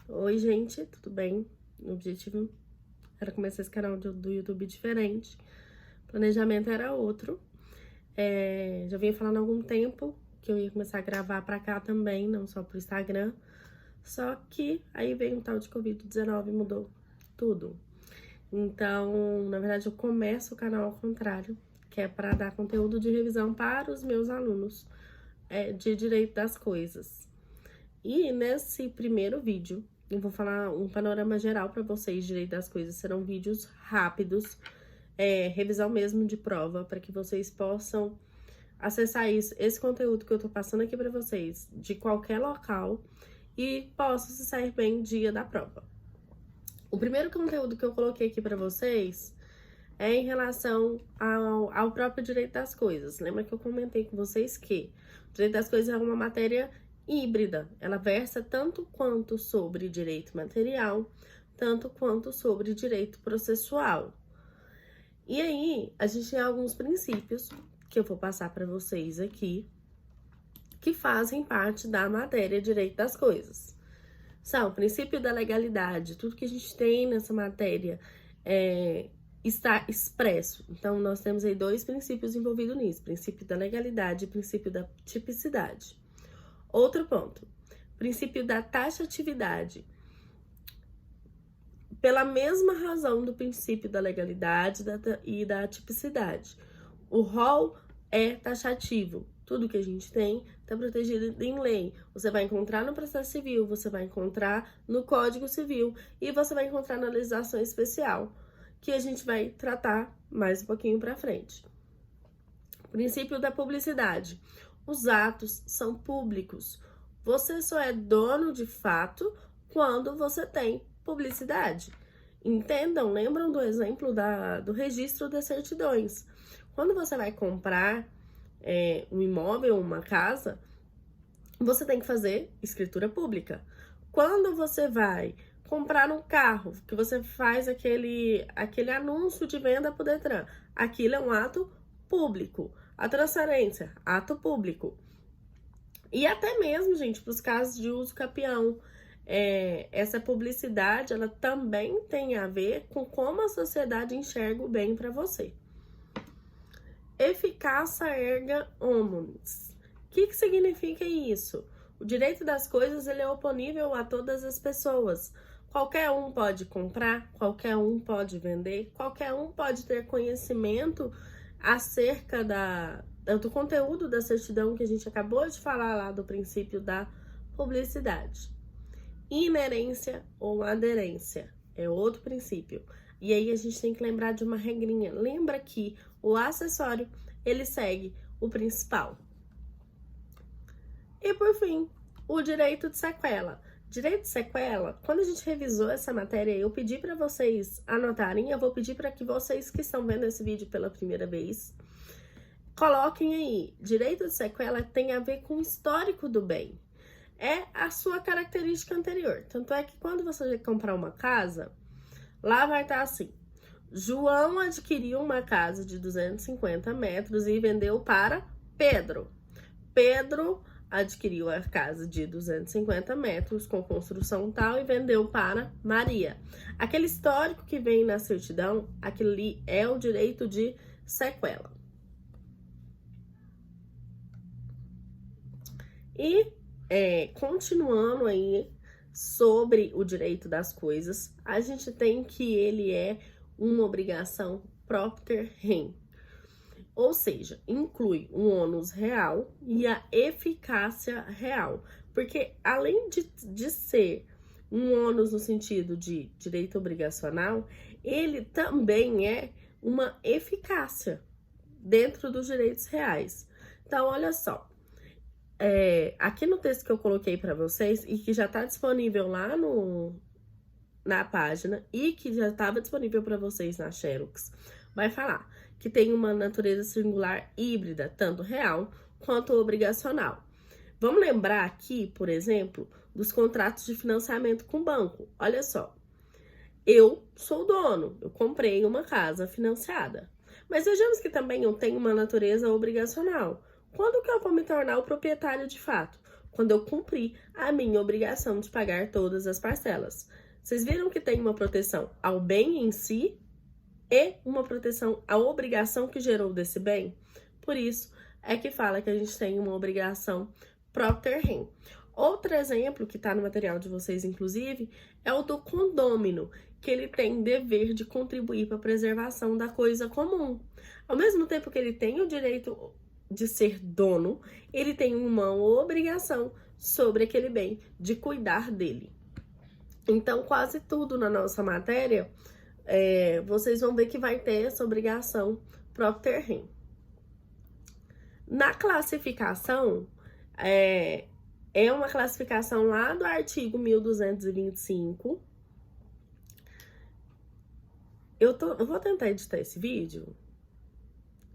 Oi, gente, tudo bem? O objetivo era começar esse canal do YouTube diferente. O planejamento era outro. Já vinha falando há algum tempo que eu ia começar a gravar pra cá também, não só pro Instagram. Só que aí veio um tal de Covid-19 e mudou tudo. Então, na verdade, eu começo o canal ao contrário, que é para dar conteúdo de revisão para os meus alunos de Direito das Coisas. E nesse primeiro vídeo, eu vou falar um panorama geral para vocês de Direito das Coisas. Serão vídeos rápidos, revisão mesmo de prova, para que vocês possam acessar esse conteúdo que eu tô passando aqui para vocês de qualquer local e possam se sair bem dia da prova. O primeiro conteúdo que eu coloquei aqui para vocês é em relação ao próprio Direito das Coisas. Lembra que eu comentei com vocês que o Direito das Coisas é uma matéria híbrida. Ela versa tanto quanto sobre direito material, tanto quanto sobre direito processual. E aí, a gente tem alguns princípios que eu vou passar para vocês aqui, que fazem parte da matéria Direito das Coisas. São o princípio da legalidade, tudo que a gente tem nessa matéria está expresso. Então, nós temos aí dois princípios envolvidos nisso: princípio da legalidade e princípio da tipicidade. Outro ponto, princípio da taxatividade. Pela mesma razão do princípio da legalidade e da tipicidade. O rol é taxativo. Tudo que a gente tem está protegido em lei. Você vai encontrar no processo civil, você vai encontrar no Código Civil e você vai encontrar na legislação especial, que a gente vai tratar mais um pouquinho para frente. Princípio da publicidade. Os atos são públicos. Você só é dono de fato quando você tem publicidade. Entendam, lembram do exemplo do registro das certidões. Quando você vai comprar um imóvel, uma casa, você tem que fazer escritura pública. Quando você vai comprar um carro, que você faz aquele anúncio de venda para o Detran, aquilo é um ato público. A transferência, ato público. E até mesmo, gente, para os casos de uso capião, essa publicidade, ela também tem a ver com como a sociedade enxerga o bem para você. Eficácia erga omnes. O que significa isso? O direito das coisas, ele é oponível a todas as pessoas. Qualquer um pode comprar, qualquer um pode vender, qualquer um pode ter conhecimento acerca do conteúdo da certidão que a gente acabou de falar lá do princípio da publicidade. Inerência ou aderência é outro princípio. E aí a gente tem que lembrar de uma regrinha. Lembra que o acessório, ele segue o principal. E por fim, o direito de sequela. Direito de sequela, quando a gente revisou essa matéria, eu pedi para vocês anotarem, eu vou pedir para que vocês que estão vendo esse vídeo pela primeira vez, coloquem aí, direito de sequela tem a ver com o histórico do bem. É a sua característica anterior. Tanto é que quando você comprar uma casa, lá vai estar assim: João adquiriu uma casa de 250 metros e vendeu para Pedro. Pedro adquiriu a casa de 250 metros com construção tal e vendeu para Maria. Aquele histórico que vem na certidão, aquele ali é o direito de sequela. E continuando aí sobre o direito das coisas, a gente tem que ele é uma obrigação propter rem. Ou seja, inclui um ônus real e a eficácia real. Porque além de ser um ônus no sentido de direito obrigacional, ele também é uma eficácia dentro dos direitos reais. Então, olha só. Aqui no texto que eu coloquei para vocês e que já está disponível lá na página e que já estava disponível para vocês na Xerox, vai falar que tem uma natureza singular híbrida, tanto real quanto obrigacional. Vamos lembrar aqui, por exemplo, dos contratos de financiamento com o banco. Olha só, eu sou dono, eu comprei uma casa financiada, mas vejamos que também eu tenho uma natureza obrigacional. Quando que eu vou me tornar o proprietário de fato? quando eu cumprir a minha obrigação de pagar todas as parcelas. Vocês viram que tem uma proteção ao bem em si e uma proteção à obrigação que gerou desse bem? Por isso é que fala que a gente tem uma obrigação propter rem. Outro exemplo que está no material de vocês, inclusive, é o do condômino, que ele tem dever de contribuir para a preservação da coisa comum. Ao mesmo tempo que ele tem o direito de ser dono, ele tem uma obrigação sobre aquele bem, de cuidar dele. Então, quase tudo na nossa matéria, vocês vão ver que vai ter essa obrigação propter rem. Na classificação, é uma classificação lá do artigo 1225. Eu vou tentar editar esse vídeo,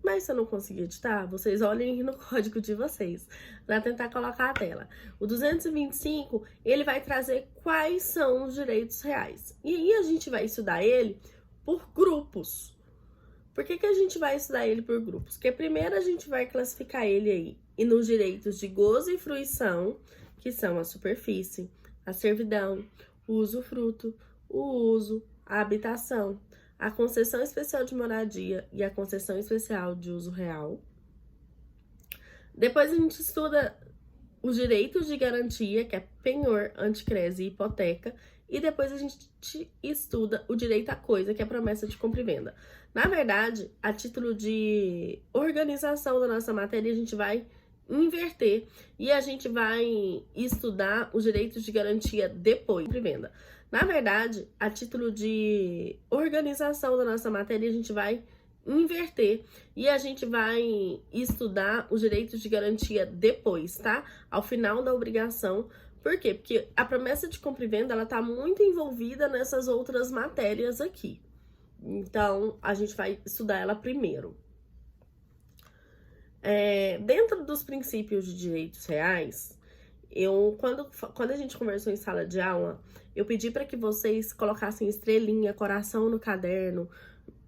mas se eu não conseguir editar, vocês olhem no código de vocês, para tentar colocar a tela. O 225, ele vai trazer quais são os direitos reais. E aí a gente vai estudar ele por grupos. Por que a gente vai estudar ele por grupos? Porque primeiro a gente vai classificar ele aí e nos direitos de gozo e fruição, que são a superfície, a servidão, o usufruto, o uso, a habitação, a concessão especial de moradia e a concessão especial de uso real. Depois a gente estuda os direitos de garantia, que é penhor, anticrese e hipoteca. E depois a gente estuda o direito à coisa, que é a promessa de compra e venda. Na verdade, a título de organização da nossa matéria, a gente vai inverter e a gente vai estudar os direitos de garantia depois de compra e venda. Na verdade, a título de organização da nossa matéria, a gente vai inverter e a gente vai estudar os direitos de garantia depois, tá? Ao final da obrigação. Por quê? Porque a promessa de compra e venda, ela tá muito envolvida nessas outras matérias aqui. Então, a gente vai estudar ela primeiro. Dentro dos princípios de direitos reais, quando a gente conversou em sala de aula, eu pedi para que vocês colocassem estrelinha, coração no caderno,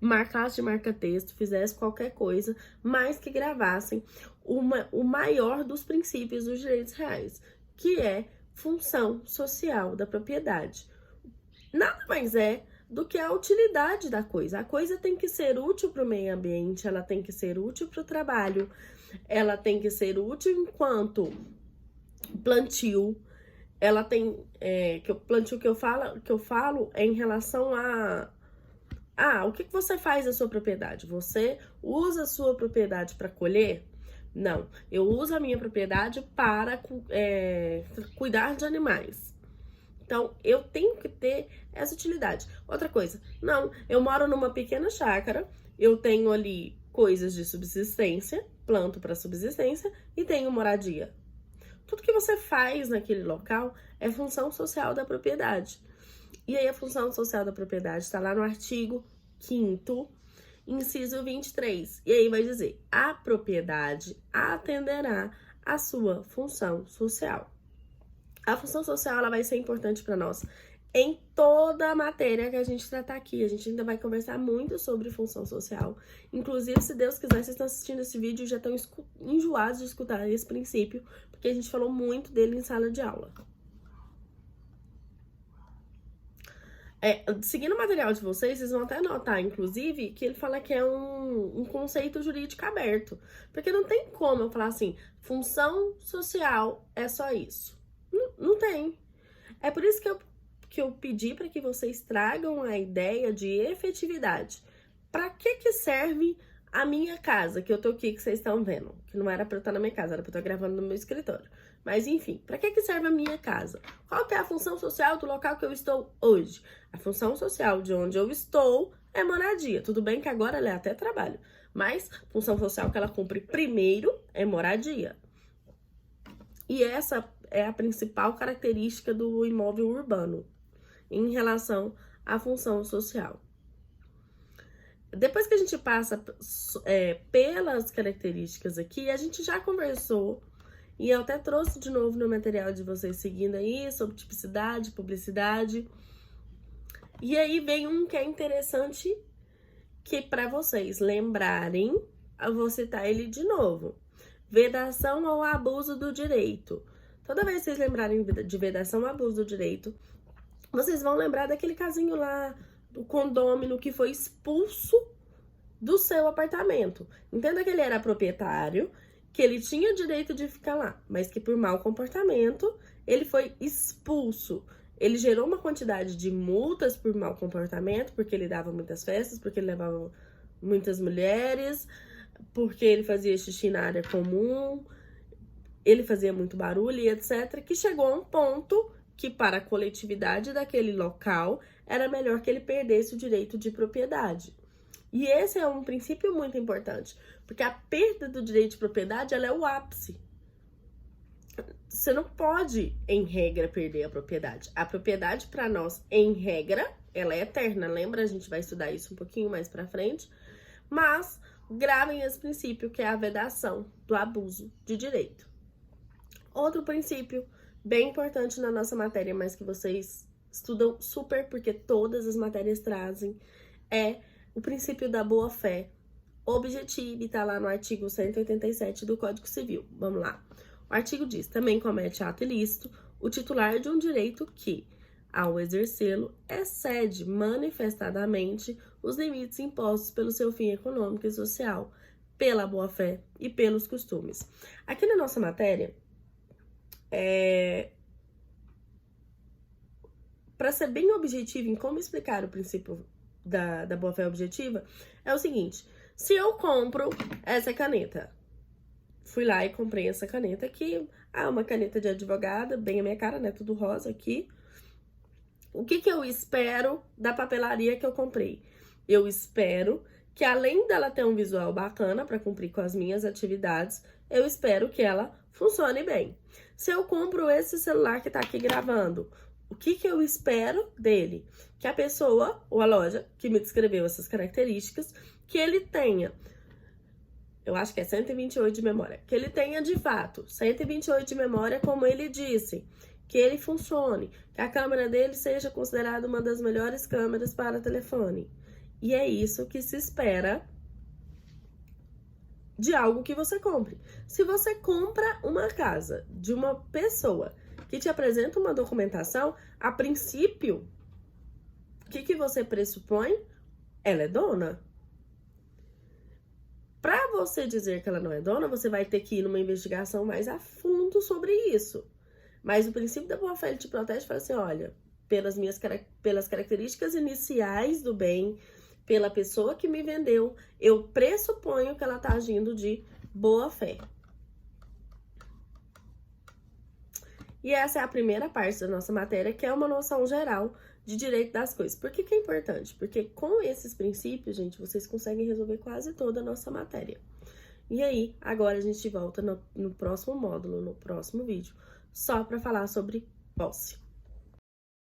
marcassem de marca-texto, fizessem qualquer coisa, mas que gravassem o maior dos princípios dos direitos reais, que é função social da propriedade. Nada mais é do que a utilidade da coisa. A coisa tem que ser útil para o meio ambiente, ela tem que ser útil para o trabalho, ela tem que ser útil enquanto plantio. Ela tem que o plantio que eu falo é em relação o que você faz da sua propriedade? Você usa a sua propriedade para colher? Não, eu uso a minha propriedade para cuidar de animais. Então, eu tenho que ter essa utilidade. Outra coisa, não, eu moro numa pequena chácara, eu tenho ali coisas de subsistência, planto para subsistência e tenho moradia. Tudo que você faz naquele local é função social da propriedade. E aí a função social da propriedade está lá no artigo 5º, inciso 23. E aí vai dizer, a propriedade atenderá à sua função social. A função social, ela vai ser importante para nós em toda a matéria que a gente tratar aqui. A gente ainda vai conversar muito sobre função social. Inclusive, se Deus quiser, vocês estão assistindo esse vídeo e já estão enjoados de escutar esse princípio, porque a gente falou muito dele em sala de aula. Seguindo o material de vocês vão até notar, inclusive, que ele fala que é um conceito jurídico aberto. Porque não tem como eu falar assim, função social é só isso. Não tem. É por isso que eu pedi para que vocês tragam a ideia de efetividade. Para que serve a minha casa, que eu tô aqui, que vocês estão vendo? Que não era para eu estar na minha casa, era para eu estar gravando no meu escritório. Mas enfim, para que serve a minha casa? Qual que é a função social do local que eu estou hoje? A função social de onde eu estou é moradia. Tudo bem que agora ela é até trabalho, mas a função social que ela cumpre primeiro é moradia. E essa é a principal característica do imóvel urbano em relação à função social. Depois que a gente passa pelas características aqui, a gente já conversou e eu até trouxe de novo no material de vocês seguindo aí sobre tipicidade, publicidade. E aí vem um que é interessante que para vocês lembrarem, eu vou citar ele de novo. Vedação ou abuso do direito. Toda vez que vocês lembrarem de vedação, abuso do direito, vocês vão lembrar daquele casinho lá do condômino que foi expulso do seu apartamento. Entenda que ele era proprietário, que ele tinha o direito de ficar lá, mas que por mau comportamento ele foi expulso. Ele gerou uma quantidade de multas por mau comportamento, porque ele dava muitas festas, porque ele levava muitas mulheres, porque ele fazia xixi na área comum, ele fazia muito barulho e etc, que chegou a um ponto que para a coletividade daquele local era melhor que ele perdesse o direito de propriedade. E esse é um princípio muito importante, porque a perda do direito de propriedade, ela é o ápice. Você não pode, em regra, perder a propriedade. A propriedade, para nós, em regra, ela é eterna. Lembra? A gente vai estudar isso um pouquinho mais pra frente. Mas gravem esse princípio, que é a vedação do abuso de direito. Outro princípio bem importante na nossa matéria, mas que vocês estudam super, porque todas as matérias trazem, é o princípio da boa-fé objetiva, e tá lá no artigo 187 do Código Civil. Vamos lá. O artigo diz: também comete ato ilícito o titular de um direito que, ao exercê-lo, excede manifestadamente os limites impostos pelo seu fim econômico e social, pela boa-fé e pelos costumes. Aqui na nossa matéria, para ser bem objetivo em como explicar o princípio da boa-fé objetiva, é o seguinte: se eu compro essa caneta, fui lá e comprei essa caneta aqui, uma caneta de advogada, bem a minha cara, né, tudo rosa aqui. O que eu espero da papelaria que eu comprei? Eu espero que, além dela ter um visual bacana para cumprir com as minhas atividades, eu espero que ela funcione bem. Se eu compro esse celular que tá aqui gravando, o que eu espero dele? Que a pessoa ou a loja que me descreveu essas características, que ele tenha, eu acho que é 128 de memória, que ele tenha de fato 128 de memória, como ele disse, que ele funcione, que a câmera dele seja considerada uma das melhores câmeras para telefone. E é isso que se espera de algo que você compre. Se você compra uma casa de uma pessoa que te apresenta uma documentação, a princípio, o que você pressupõe? Ela é dona. Para você dizer que ela não é dona, você vai ter que ir numa investigação mais a fundo sobre isso. Mas o princípio da boa-fé, ele te protege e fala assim: olha, pelas características iniciais do bem, pela pessoa que me vendeu, eu pressuponho que ela tá agindo de boa-fé. E essa é a primeira parte da nossa matéria, que é uma noção geral de direito das coisas. Por que é importante? Porque com esses princípios, gente, vocês conseguem resolver quase toda a nossa matéria. E aí, agora a gente volta no próximo módulo, no próximo vídeo, só para falar sobre posse.